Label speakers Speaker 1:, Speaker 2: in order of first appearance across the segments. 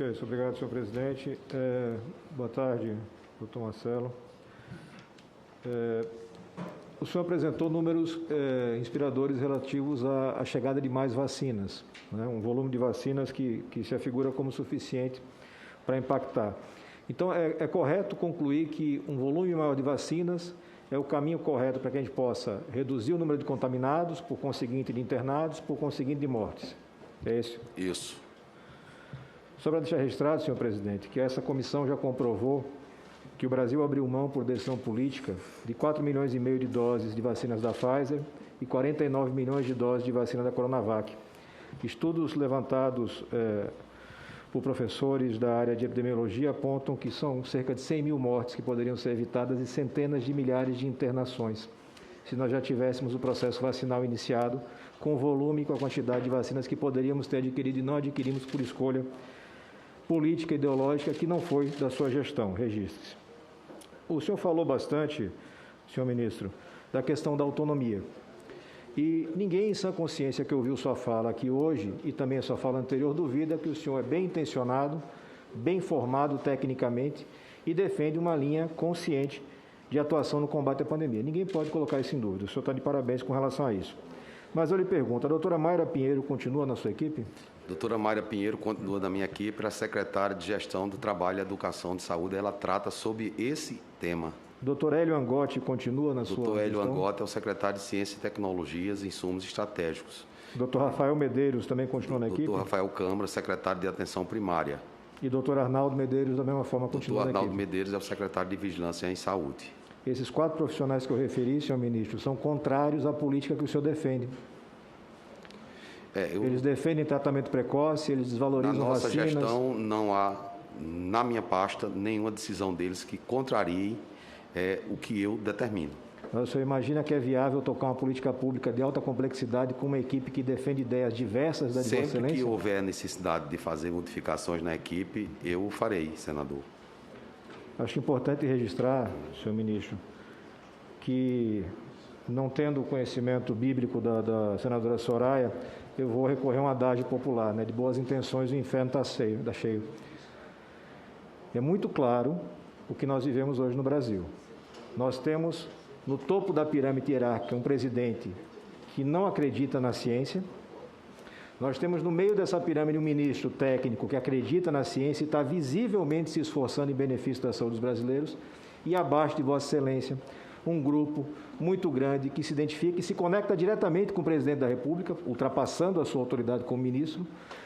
Speaker 1: Ok, obrigado, senhor presidente. Boa tarde, doutor Marcelo. O senhor apresentou números inspiradores relativos à chegada de mais vacinas, né? Um volume de vacinas que se afigura como suficiente para impactar. Então, é correto concluir que um volume maior de vacinas é o caminho correto para que a gente possa reduzir o número de contaminados, por conseguinte de internados, por conseguinte de mortes. É isso?
Speaker 2: Isso.
Speaker 1: Só para deixar registrado, senhor presidente, que essa comissão já comprovou que o Brasil abriu mão, por decisão política, de 4,5 milhões de doses de vacinas da Pfizer e 49 milhões de doses de vacina da Coronavac. Estudos levantados por professores da área de epidemiologia apontam que são cerca de 100 mil mortes que poderiam ser evitadas e centenas de milhares de internações, se nós já tivéssemos o processo vacinal iniciado, com o volume e com a quantidade de vacinas que poderíamos ter adquirido e não adquirimos por escolha política e ideológica que não foi da sua gestão. Registre-se. O senhor falou bastante, senhor ministro, da questão da autonomia. E ninguém em sã consciência que ouviu sua fala aqui hoje, e também a sua fala anterior, duvida que o senhor é bem intencionado, bem formado tecnicamente e defende uma linha consciente de atuação no combate à pandemia. Ninguém pode colocar isso em dúvida. O senhor está de parabéns com relação a isso. Mas eu lhe pergunto, a doutora Mayra Pinheiro continua na sua equipe?
Speaker 2: Doutora Mayra Pinheiro continua na minha equipe, ela é secretária de Gestão do Trabalho e Educação de Saúde, ela trata sobre esse tema.
Speaker 1: Doutor Hélio Angotti continua na sua gestão?
Speaker 2: Doutor Hélio Angotti é o secretário de Ciência e Tecnologias e Insumos Estratégicos.
Speaker 1: Doutor Rafael Medeiros também continua na equipe?
Speaker 2: Doutor Rafael Câmara, secretário de Atenção Primária.
Speaker 1: E doutor Arnaldo Medeiros, da mesma forma, continua na equipe?
Speaker 2: Doutor Arnaldo Medeiros é o secretário de Vigilância em Saúde.
Speaker 1: Esses 4 profissionais que eu referi, senhor ministro, são contrários à política que o senhor defende. Eles defendem tratamento precoce, eles desvalorizam vacinas.
Speaker 2: Na nossa gestão, não há, na minha pasta, nenhuma decisão deles que contrarie o que eu determino.
Speaker 1: Mas o senhor imagina que é viável tocar uma política pública de alta complexidade com uma equipe que defende ideias diversas da de Vossa Excelência?
Speaker 2: Sempre que houver necessidade de fazer modificações na equipe, eu farei, senador.
Speaker 1: Acho importante registrar, senhor ministro, que, não tendo o conhecimento bíblico da senadora Soraya, eu vou recorrer a um adágio popular, né? De boas intenções o inferno está cheio. É muito claro o que nós vivemos hoje no Brasil. Nós temos, no topo da pirâmide hierárquica, um presidente que não acredita na ciência. Nós temos no meio dessa pirâmide um ministro técnico que acredita na ciência e está visivelmente se esforçando em benefício da saúde dos brasileiros. E abaixo de Vossa Excelência, um grupo muito grande que se identifica e se conecta diretamente com o presidente da República, ultrapassando a sua autoridade como ministro,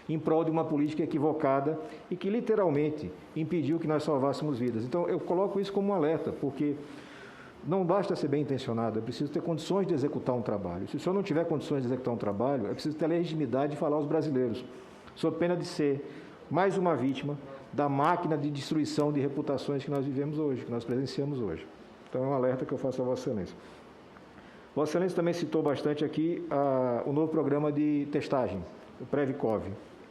Speaker 1: em prol de uma política equivocada e que literalmente impediu que nós salvássemos vidas. Então, eu coloco isso como um alerta, porque não basta ser bem intencionado, é preciso ter condições de executar um trabalho. Se o senhor não tiver condições de executar um trabalho, é preciso ter a legitimidade de falar aos brasileiros, sob pena de ser mais uma vítima da máquina de destruição de reputações que nós vivemos hoje, que nós presenciamos hoje. Então, é um alerta que eu faço a Vossa Excelência. Vossa Excelência também citou bastante aqui o novo programa de testagem, o Previcov,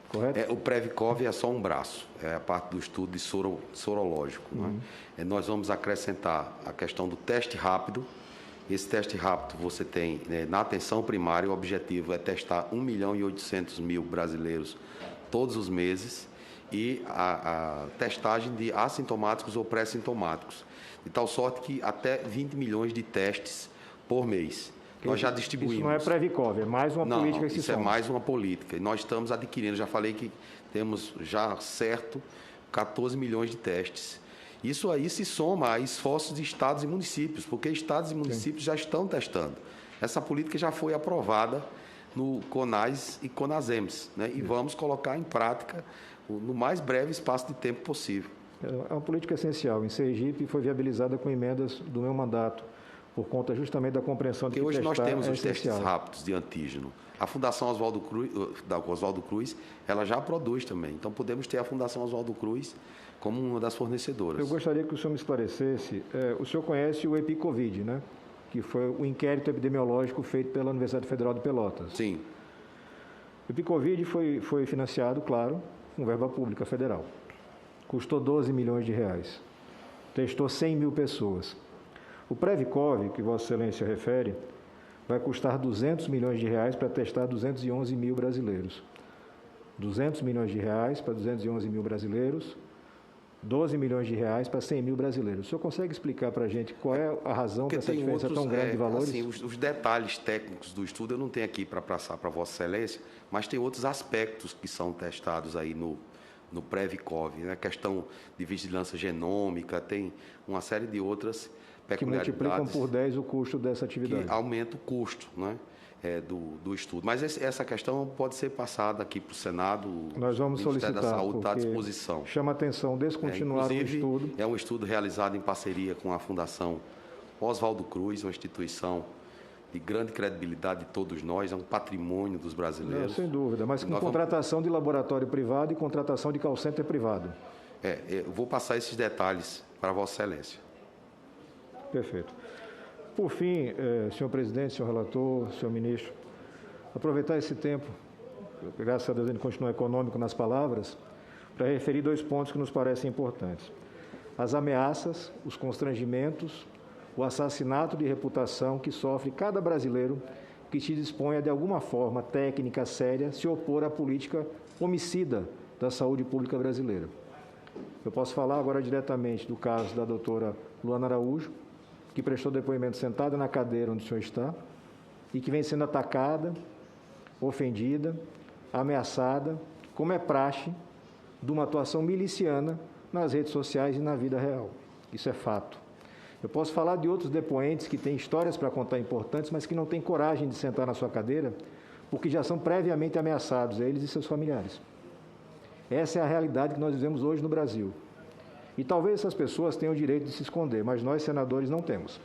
Speaker 1: correto?
Speaker 2: O Previcov é só um braço, é a parte do estudo de sorológico. Né? Nós vamos acrescentar a questão do teste rápido. Esse teste rápido você tem, na atenção primária, o objetivo é testar 1.800.000 brasileiros todos os meses e a testagem de assintomáticos ou pré-sintomáticos, de tal sorte que até 20 milhões de testes por mês. Nós já distribuímos.
Speaker 1: Isso não é Previcov, é mais uma política que se
Speaker 2: isso é mais uma política. E nós estamos adquirindo, já falei que temos já certo 14 milhões de testes. Isso aí se soma a esforços de estados e municípios, porque estados e municípios já estão testando. Essa política já foi aprovada no CONAS e CONASEMS, né? E vamos colocar em prática no mais breve espaço de tempo possível.
Speaker 1: É uma política essencial. Em Sergipe foi viabilizada com emendas do meu mandato, por conta justamente da compreensão de que
Speaker 2: hoje nós temos os
Speaker 1: essencial.
Speaker 2: testes rápidos de antígeno. A Fundação Oswaldo Cruz, ela já produz também. Então, podemos ter a Fundação Oswaldo Cruz como uma das fornecedoras.
Speaker 1: Eu gostaria que o senhor me esclarecesse. O senhor conhece o EpiCovid, né? Que foi o inquérito epidemiológico feito pela Universidade Federal de Pelotas.
Speaker 2: Sim.
Speaker 1: O EpiCovid foi financiado, claro, com verba pública federal. Custou 12 milhões de reais. Testou 100 mil pessoas. O Previcov, que Vossa Excelência refere, vai custar 200 milhões de reais para testar 211 mil brasileiros. 200 milhões de reais para 211 mil brasileiros, 12 milhões de reais para 100 mil brasileiros. O senhor consegue explicar para a gente qual é a razão dessa diferença tão grande de valores?
Speaker 2: Assim, os detalhes técnicos do estudo eu não tenho aqui para passar para Vossa Excelência, mas tem outros aspectos que são testados aí no Previcov, né? A questão de vigilância genômica, tem uma série de outras peculiaridades.
Speaker 1: Que multiplicam por 10 o custo dessa atividade.
Speaker 2: Que aumenta o custo, né? Do estudo. Mas essa questão pode ser passada aqui para o Senado.
Speaker 1: Nós vamos solicitar,
Speaker 2: da Saúde está à disposição.
Speaker 1: Chama atenção descontinuar o estudo.
Speaker 2: É um estudo realizado em parceria com a Fundação Oswaldo Cruz, uma instituição de grande credibilidade de todos nós, é um patrimônio dos brasileiros.
Speaker 1: Não, sem dúvida, mas com contratação de laboratório privado e contratação de call center privado.
Speaker 2: Eu vou passar esses detalhes para Vossa Excelência.
Speaker 1: Perfeito. Por fim, senhor presidente, senhor relator, senhor ministro, aproveitar esse tempo, graças a Deus ele continua econômico nas palavras, para referir 2 pontos que nos parecem importantes. As ameaças, os constrangimentos, o assassinato de reputação que sofre cada brasileiro que se disponha de alguma forma técnica séria se opor à política homicida da saúde pública brasileira. Eu posso falar agora diretamente do caso da doutora Luana Araújo, que prestou depoimento sentada na cadeira onde o senhor está e que vem sendo atacada, ofendida, ameaçada, como é praxe de uma atuação miliciana nas redes sociais e na vida real. Isso é fato. Eu posso falar de outros depoentes que têm histórias para contar importantes, mas que não têm coragem de sentar na sua cadeira porque já são previamente ameaçados, eles e seus familiares. Essa é a realidade que nós vivemos hoje no Brasil. E talvez essas pessoas tenham o direito de se esconder, mas nós, senadores, não temos.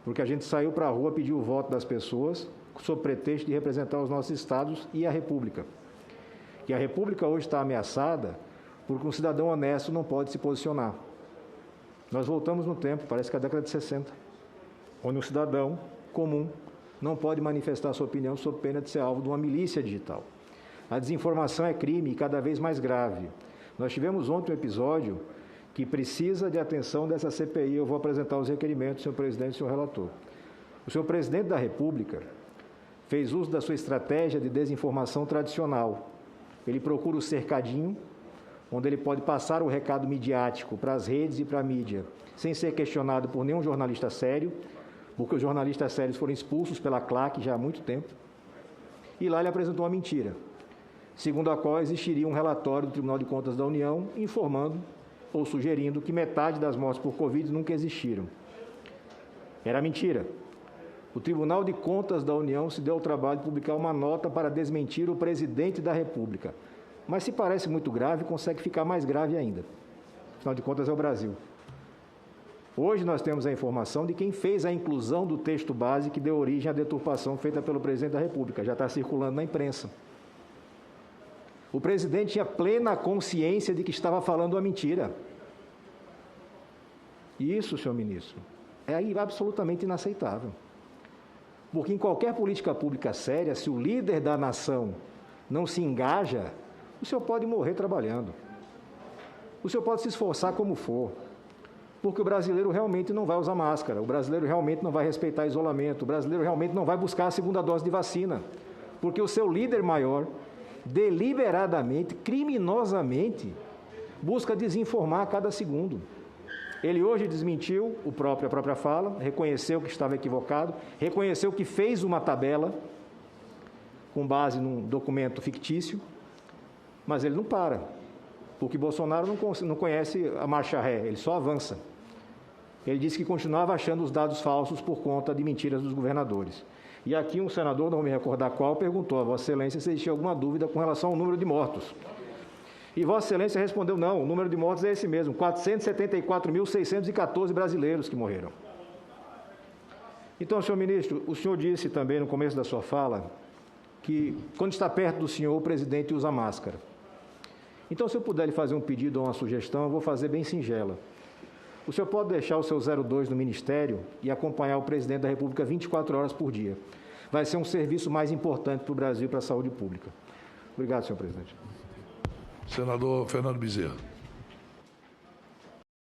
Speaker 1: Porque a gente saiu para a rua pedir o voto das pessoas sob pretexto de representar os nossos estados e a República. E a República hoje está ameaçada porque um cidadão honesto não pode se posicionar. Nós voltamos no tempo, parece que é a década de 60, onde um cidadão comum não pode manifestar sua opinião sob pena de ser alvo de uma milícia digital. A desinformação é crime e cada vez mais grave. Nós tivemos ontem um episódio que precisa de atenção dessa CPI. Eu vou apresentar os requerimentos, senhor presidente e senhor relator. O senhor presidente da República fez uso da sua estratégia de desinformação tradicional. Ele procura o cercadinho, onde ele pode passar o recado midiático para as redes e para a mídia, sem ser questionado por nenhum jornalista sério, porque os jornalistas sérios foram expulsos pela CLAC já há muito tempo. E lá ele apresentou uma mentira, segundo a qual existiria um relatório do Tribunal de Contas da União informando ou sugerindo que metade das mortes por Covid nunca existiram. Era mentira. O Tribunal de Contas da União se deu ao trabalho de publicar uma nota para desmentir o presidente da República. Mas se parece muito grave, consegue ficar mais grave ainda. Afinal de contas, é o Brasil. Hoje nós temos a informação de quem fez a inclusão do texto base que deu origem à deturpação feita pelo presidente da República. Já está circulando na imprensa. O presidente tinha plena consciência de que estava falando uma mentira. E isso, senhor ministro, é absolutamente inaceitável. Porque em qualquer política pública séria, se o líder da nação não se engaja, o senhor pode morrer trabalhando. O senhor pode se esforçar como for. Porque o brasileiro realmente não vai usar máscara, o brasileiro realmente não vai respeitar isolamento, o brasileiro realmente não vai buscar a segunda dose de vacina. Porque o seu líder maior, deliberadamente, criminosamente, busca desinformar a cada segundo. Ele hoje desmentiu a própria fala, reconheceu que estava equivocado, reconheceu que fez uma tabela com base num documento fictício, mas ele não para, porque Bolsonaro não conhece a marcha ré, ele só avança. Ele disse que continuava achando os dados falsos por conta de mentiras dos governadores. E aqui um senador, não vou me recordar qual, perguntou a Vossa Excelência se existia alguma dúvida com relação ao número de mortos. E Vossa Excelência respondeu, não, o número de mortos é esse mesmo, 474.614 brasileiros que morreram. Então, senhor ministro, o senhor disse também no começo da sua fala que quando está perto do senhor, o presidente usa máscara. Então, se eu puder lhe fazer um pedido ou uma sugestão, eu vou fazer bem singela. O senhor pode deixar o seu 02 no Ministério e acompanhar o presidente da República 24 horas por dia. Vai ser um serviço mais importante para o Brasil e para a saúde pública. Obrigado, senhor presidente.
Speaker 3: Senador Fernando Bezerra.